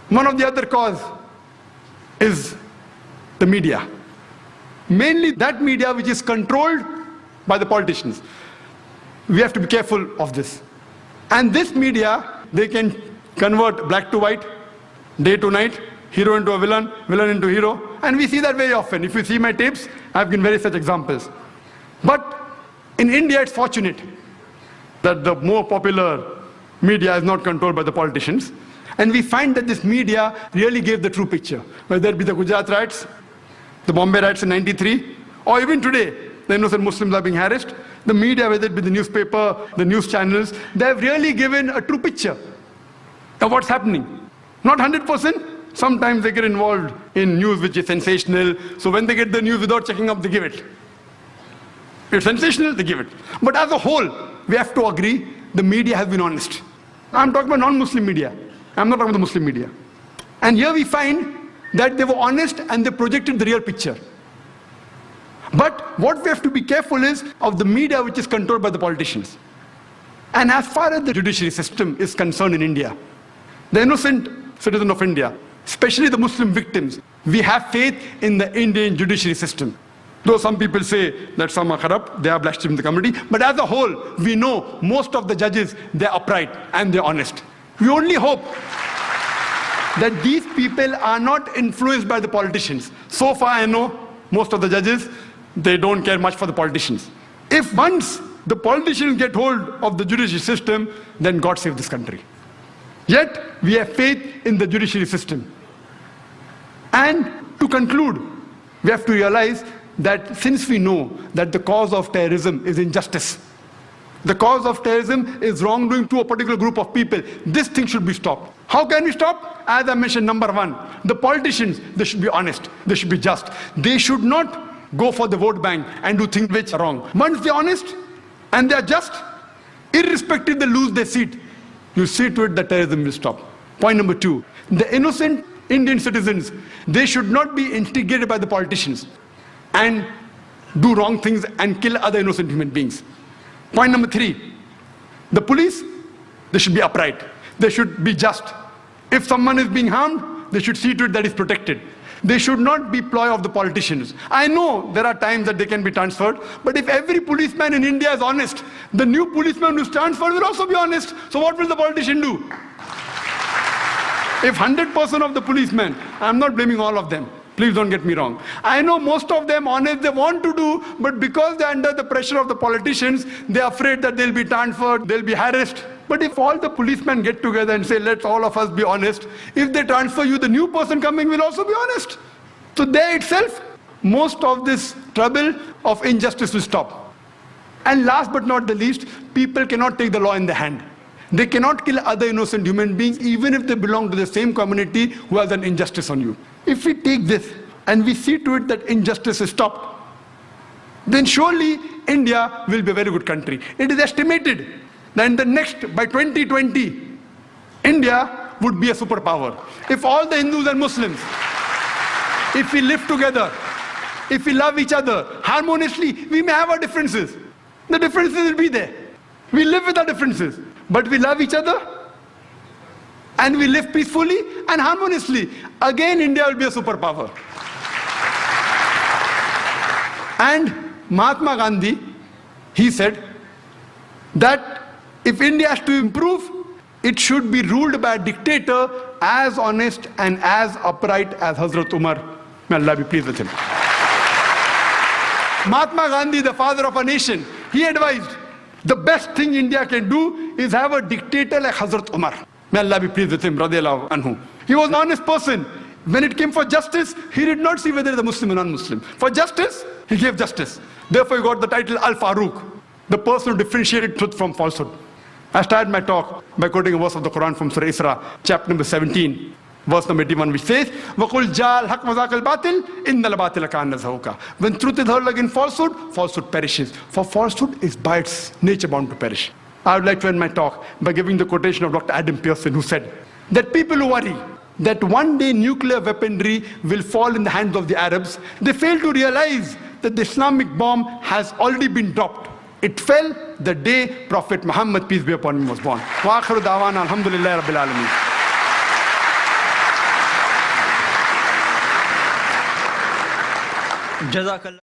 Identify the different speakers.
Speaker 1: One of the other cause is the media. Mainly that media which is controlled by the politicians. We have to be careful of this. And this media, they can convert black to white, day to night, hero into a villain, villain into hero. And we see that very often. If you see my tapes, I've given various such examples. But in India, it's fortunate that the more popular media is not controlled by the politicians. And we find that this media really gave the true picture. Whether it be the Gujarat riots, the Bombay riots in '93, or even today, the innocent Muslims are being harassed. The media, whether it be the newspaper, the news channels, they have really given a true picture of what's happening. Not 100%. Sometimes they get involved in news which is sensational. So when they get the news without checking up, they give it. If it's sensational, they give it. But as a whole, we have to agree, the media has been honest. I'm talking about non-Muslim media. I'm not talking about the Muslim media. And here we find that they were honest and they projected the real picture. But what we have to be careful is of the media which is controlled by the politicians. And as far as the judiciary system is concerned in India, the innocent citizen of India, especially the Muslim victims, we have faith in the Indian judiciary system. Though some people say that some are corrupt, they are blaspheming the community, but as a whole, we know most of the judges, they're upright and they're honest. We only hope that these people are not influenced by the politicians. So far I know most of the judges, they don't care much for the politicians. If once the politicians get hold of the judiciary system, then God save this country. Yet we have faith in the judiciary system. And to conclude, we have to realize that since we know that the cause of terrorism is injustice, the cause of terrorism is wrongdoing to a particular group of people, this thing should be stopped. How can we stop? As I mentioned, number one, the politicians, they should be honest, they should be just. They should not go for the vote bank and do things which are wrong. Once they're honest and they're just, irrespective they lose their seat, you see to it that terrorism will stop. Point number two, the innocent Indian citizens, they should not be instigated by the politicians and do wrong things and kill other innocent human beings. Point number three, the police, they should be upright. They should be just. If someone is being harmed, they should see to it that is protected. They should not be ploy of the politicians. I know there are times that they can be transferred, but if every policeman in India is honest, the new policeman who is transferred will also be honest. So what will the politician do? If 100% of the policemen, I'm not blaming all of them, please don't get me wrong. I know most of them honest, they want to do, but because they're under the pressure of the politicians, they're afraid that they'll be transferred, they'll be harassed. But if all the policemen get together and say, let's all of us be honest, if they transfer you, the new person coming will also be honest. So there itself, most of this trouble of injustice will stop. And last but not the least, people cannot take the law in their hand. They cannot kill other innocent human beings, even if they belong to the same community who has done injustice on you. If we take this and we see to it that injustice is stopped, then surely India will be a very good country. It is estimated that in the next, by 2020, India would be a superpower. If all the Hindus and Muslims, if we live together, if we love each other harmoniously, we may have our differences. The differences will be there. We live with our differences, but we love each other and we live peacefully and harmoniously. Again, India will be a superpower. And Mahatma Gandhi, he said that if India has to improve, it should be ruled by a dictator as honest and as upright as Hazrat Umar. May Allah be pleased with him. Mahatma Gandhi, the father of a nation, he advised the best thing India can do is have a dictator like Hazrat Umar. May Allah be pleased with him, radiallahu anhu. He was an honest person. When it came for justice, he did not see whether he is a Muslim or non-Muslim. For justice, he gave justice. Therefore, he got the title Al-Faruq, the person who differentiated truth from falsehood. I started my talk by quoting a verse of the Quran from Surah Isra, chapter number 17, verse number 81, which says, وَقُلْ جَاءَ الْحَقُّ وَزَاقَ الْبَاطِلِ إِنَّ الْبَاطِلَ كَانَ زَهُوقًا. When truth is heard against falsehood, falsehood perishes. For falsehood is by its nature bound to perish. I would like to end my talk by giving the quotation of Dr. Adam Pearson, who said that people who worry that one day nuclear weaponry will fall in the hands of the Arabs, they fail to realize that the Islamic bomb has already been dropped. It fell the day Prophet Muhammad, peace be upon him, was born. Wa akhiru da'wana alhamdulillahi rabbil alameen.
Speaker 2: Jazakallah.